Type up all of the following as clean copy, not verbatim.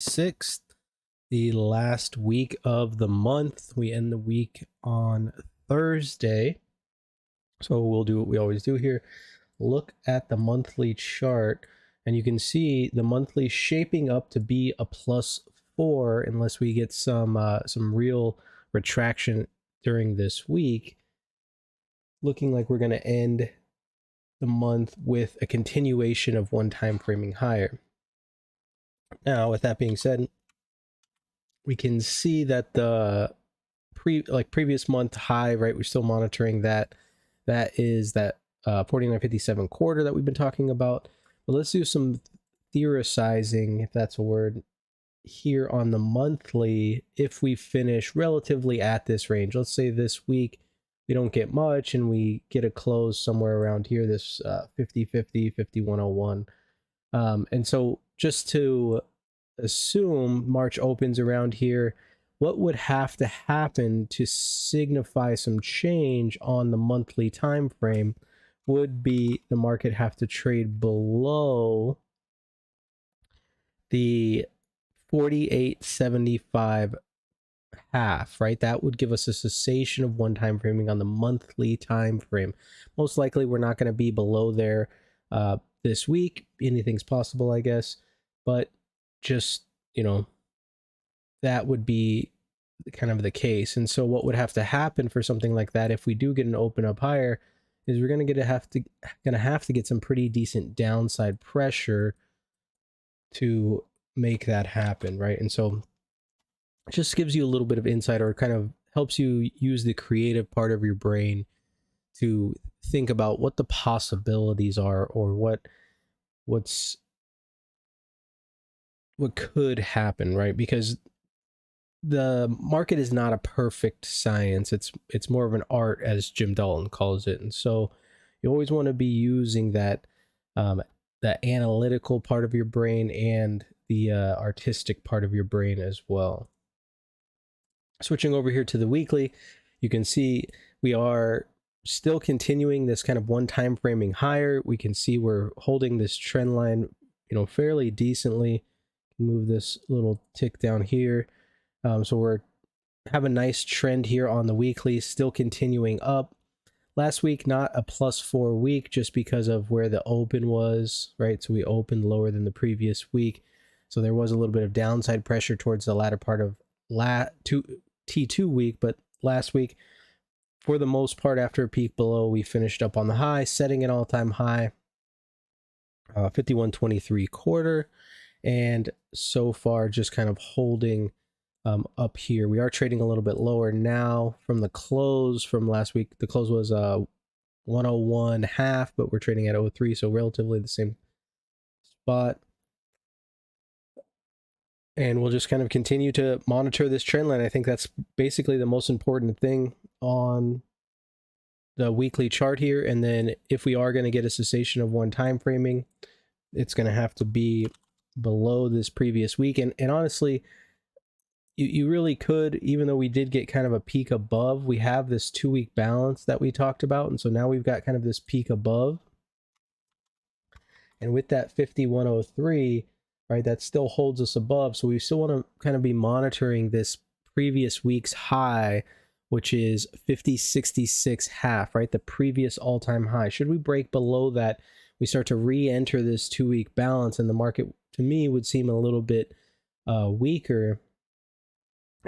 6th, the last week of the month. We end the week on Thursday. So we'll do what we always do here. Look at the monthly chart, and you can see the monthly shaping up to be a +4 unless we get some real retraction during this week. Looking like we're going to end the month with a continuation of one time framing higher. Now, with that being said, we can see that the previous month high, right? We're still monitoring that. That is that 49.57 quarter that we've been talking about. But let's do some theorizing, if that's a word, here on the monthly. If we finish relatively at this range, let's say this week we don't get much and we get a close somewhere around here, this 50.50, 51.01. And so just to assume March opens around here, what would have to happen to signify some change on the monthly time frame would be the market have to trade below the 48.75 half, right? That would give us a cessation of one time framing on the monthly time frame. Most likely we're not going to be below there this week. Anything's possible, I guess, but just, that would be kind of the case. And so what would have to happen for something like that, if we do get an open up higher, is we're going to have to get some pretty decent downside pressure to make that happen, right? And so it just gives you a little bit of insight, or kind of helps you use the creative part of your brain to think about what the possibilities are, or what could happen, right? Because the market is not a perfect science. It's more of an art, as Jim Dalton calls it. And so you always want to be using that that analytical part of your brain and the artistic part of your brain as well. Switching over here to the weekly, you can see we are still continuing this kind of one time framing higher. We can see we're holding this trend line, fairly decently. Move this little tick down here. So we're have a nice trend here on the weekly, still continuing up. Last week, not a +4 week, just because of where the open was, right? So we opened lower than the previous week. So there was a little bit of downside pressure towards the latter part of T2 week, but last week, for the most part, after a peak below, we finished up on the high, setting an all-time high, 51.23 quarter, and so far just kind of holding up here. We are trading a little bit lower now from the close from last week. The close was 101 half, but we're trading at 03, so relatively the same spot. And we'll just kind of continue to monitor this trend line. I think that's basically the most important thing on the weekly chart here. And then if we are going to get a cessation of one time framing, it's going to have to be below this previous week. And honestly, you really could, even though we did get kind of a peak above, we have this 2-week balance that we talked about. And so now we've got kind of this peak above. And with that 51.03, right, that still holds us above. So we still want to kind of be monitoring this previous week's high, which is 50.66 half, right? The previous all-time high. Should we break below that, we start to re-enter this 2-week balance, and the market, to me, would seem a little bit weaker,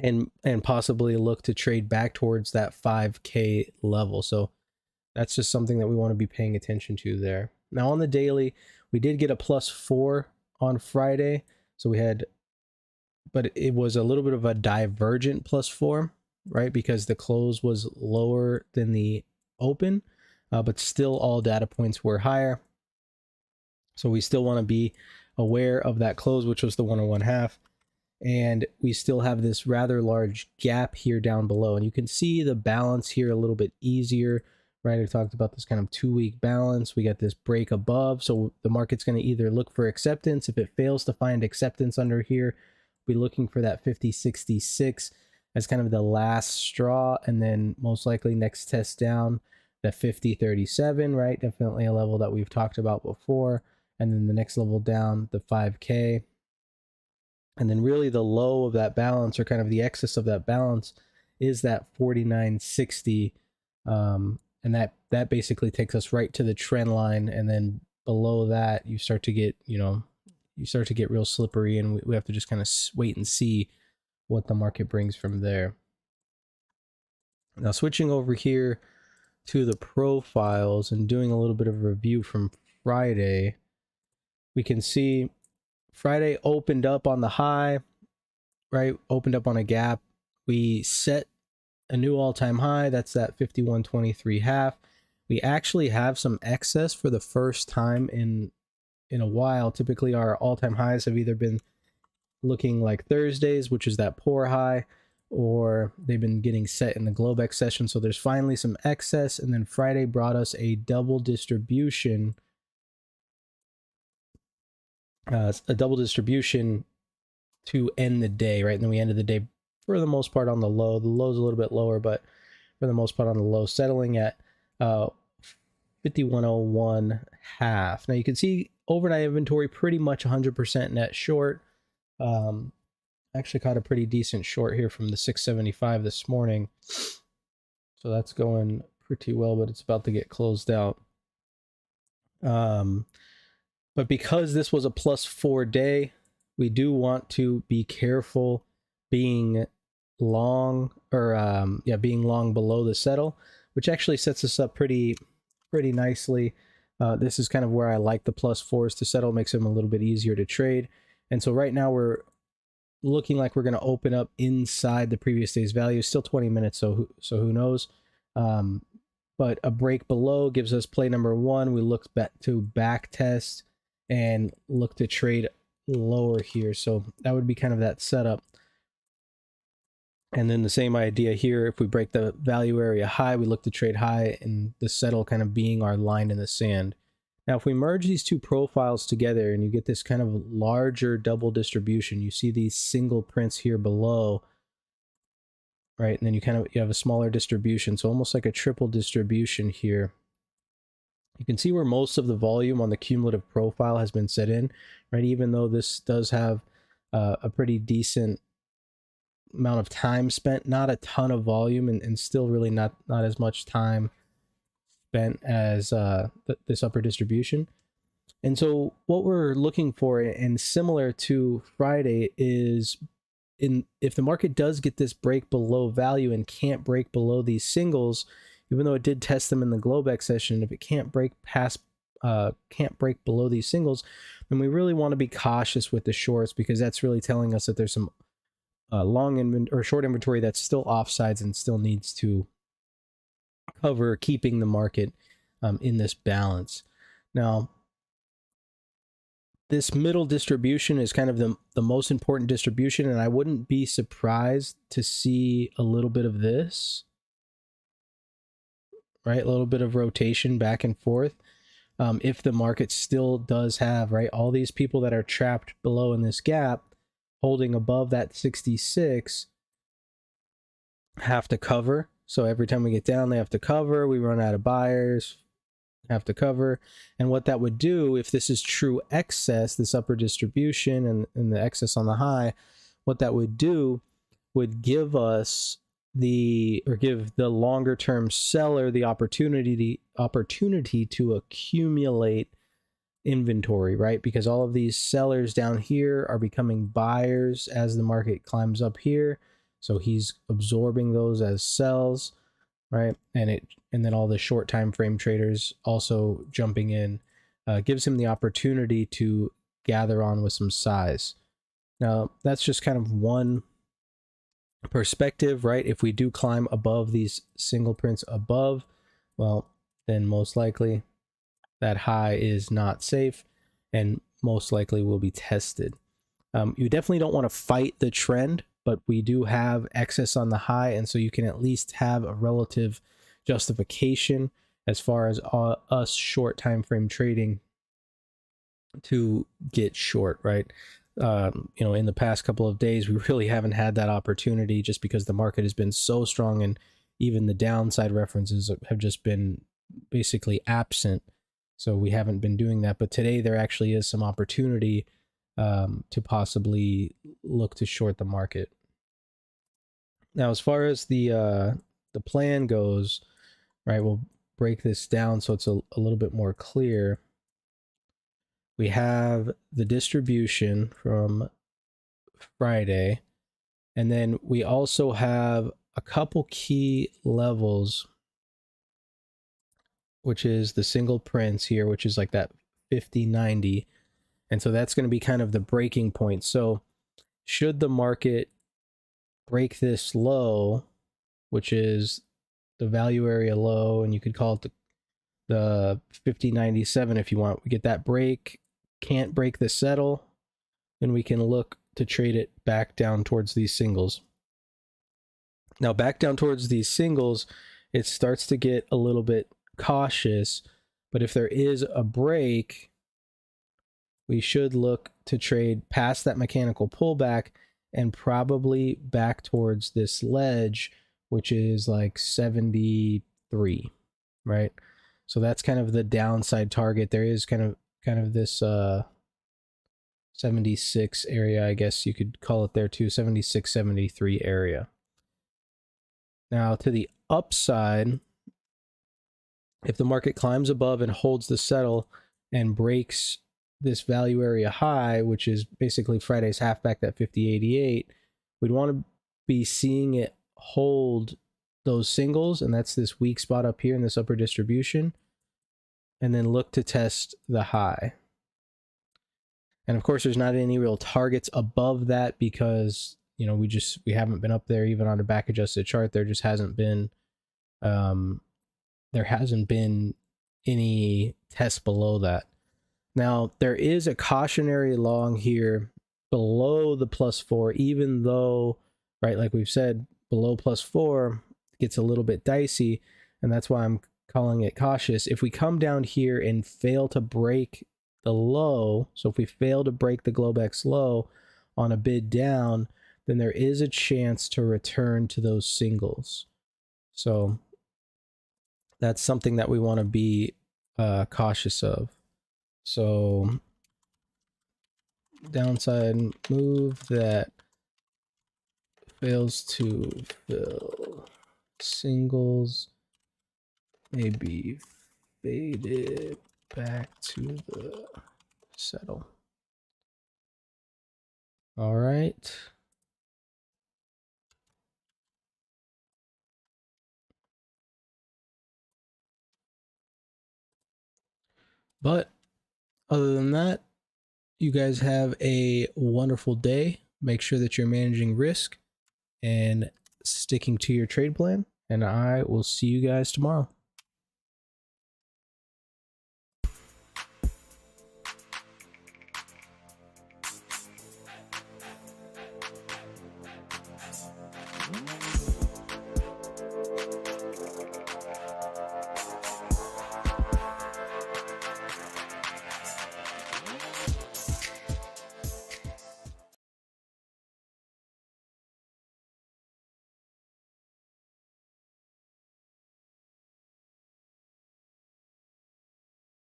and possibly look to trade back towards that 5K level. So that's just something that we want to be paying attention to there. Now on the daily, we did get a +4 on Friday. So we had, but it was a little bit of a divergent +4, right? Because the close was lower than the open, but still all data points were higher. So we still want to be aware of that close, which was the 101 half. And we still have this rather large gap here down below. And you can see the balance here a little bit easier, right? I talked about this kind of 2-week balance. We got this break above. So the market's going to either look for acceptance. If it fails to find acceptance under here, we'll be looking for that 50.66 as kind of the last straw. And then most likely next test down, the 50.37, right? Definitely a level that we've talked about before. And then the next level down, the 5K. And then really the low of that balance, or kind of the excess of that balance, is that 49.60. And that basically takes us right to the trend line. And then below that, you start to get, you start to get real slippery, and we have to just kind of wait and see what the market brings from there. Now, switching over here to the profiles and doing a little bit of a review from Friday, we can see Friday opened up on the high, right? Opened up on a gap. We set a new all-time high. That's that 51.23 half. We actually have some excess for the first time in a while. Typically, our all-time highs have either been looking like Thursdays, which is that poor high, or they've been getting set in the Globex session. So there's finally some excess, and then Friday brought us a double distribution. A double distribution to end the day, right? And then we ended the day for the most part on the low. The low's a little bit lower, but for the most part on the low, settling at 51.01 half. Now you can see overnight inventory pretty much 100% net short. Actually caught a pretty decent short here from the 675 this morning. So that's going pretty well, but it's about to get closed out. But because this was a +4 day, we do want to be careful being long, or being long below the settle, which actually sets us up pretty nicely. This is kind of where I like the +4s to settle, makes them a little bit easier to trade. And so right now we're looking like we're going to open up inside the previous day's value. Still 20 minutes, so who knows? But a break below gives us play number one. We look back to back test and look to trade lower here. So that would be kind of that setup. And then the same idea here. If we break the value area high, we look to trade high, and the settle kind of being our line in the sand. Now, if we merge these two profiles together and you get this kind of larger double distribution, you see these single prints here below, right? And then you have a smaller distribution. So almost like a triple distribution here. You can see where most of the volume on the cumulative profile has been set in, right? Even though this does have a pretty decent amount of time spent, not a ton of volume, and still really not as much time spent as this upper distribution. And so what we're looking for, and similar to Friday, is if the market does get this break below value and can't break below these singles, even though it did test them in the Globex session, if it can't break below these singles, then we really want to be cautious with the shorts, because that's really telling us that there's some short inventory that's still offsides and still needs to cover, keeping the market in this balance. Now, this middle distribution is kind of the most important distribution, and I wouldn't be surprised to see a little bit of this, right? A little bit of rotation back and forth. If the market still does have, right, all these people that are trapped below in this gap, holding above that 66, have to cover. So every time we get down, they have to cover. We run out of buyers, have to cover. And what that would do, if this is true excess, this upper distribution and the excess on the high, what that would do would give us give the longer term seller the opportunity to accumulate inventory, right? Because all of these sellers down here are becoming buyers as the market climbs up here. So he's absorbing those as sells, right? And then all the short time frame traders also jumping in, gives him the opportunity to gather on with some size. Now, that's just kind of one perspective, right? If we do climb above these single prints above, well, then most likely that high is not safe and most likely will be tested. You definitely don't want to fight the trend, but we do have excess on the high, and so you can at least have a relative justification as far as us short time frame trading to get short, right? In the past couple of days, we really haven't had that opportunity, just because the market has been so strong, and even the downside references have just been basically absent. So we haven't been doing that. But today there actually is some opportunity to possibly look to short the market. Now, as far as the plan goes, right, we'll break this down so it's a little bit more clear. We have the distribution from Friday, and then we also have a couple key levels, which is the single prints here, which is like that 50-90. And so that's going to be kind of the breaking point. So should the market break this low, which is the value area low, and you could call it the 50.97 if you want, we get that break, can't break the settle, then we can look to trade it back down towards these singles. Now back down towards these singles, it starts to get a little bit cautious, but if there is a break, we should look to trade past that mechanical pullback and probably back towards this ledge, which is like 73, right? So that's kind of the downside target. There is kind of this 76 area, I guess you could call it there too, 76, 73 area. Now to the upside, if the market climbs above and holds the settle and breaks this value area high, which is basically Friday's halfback, that 50.88, we'd want to be seeing it hold those singles, and that's this weak spot up here in this upper distribution, and then look to test the high. And of course, there's not any real targets above that because, you know, we haven't been up there even on a back adjusted chart. There just hasn't been any test below that. Now, there is a cautionary long here below the +4, even though, right, like we've said, below +4 gets a little bit dicey, and that's why I'm calling it cautious. If we come down here and fail to break the low, so if we fail to break the Globex low on a bid down, then there is a chance to return to those singles. So that's something that we want to be cautious of. So downside move that fails to fill singles may be faded back to the settle. All right. But other than that, you guys have a wonderful day. Make sure that you're managing risk and sticking to your trade plan, and I will see you guys tomorrow.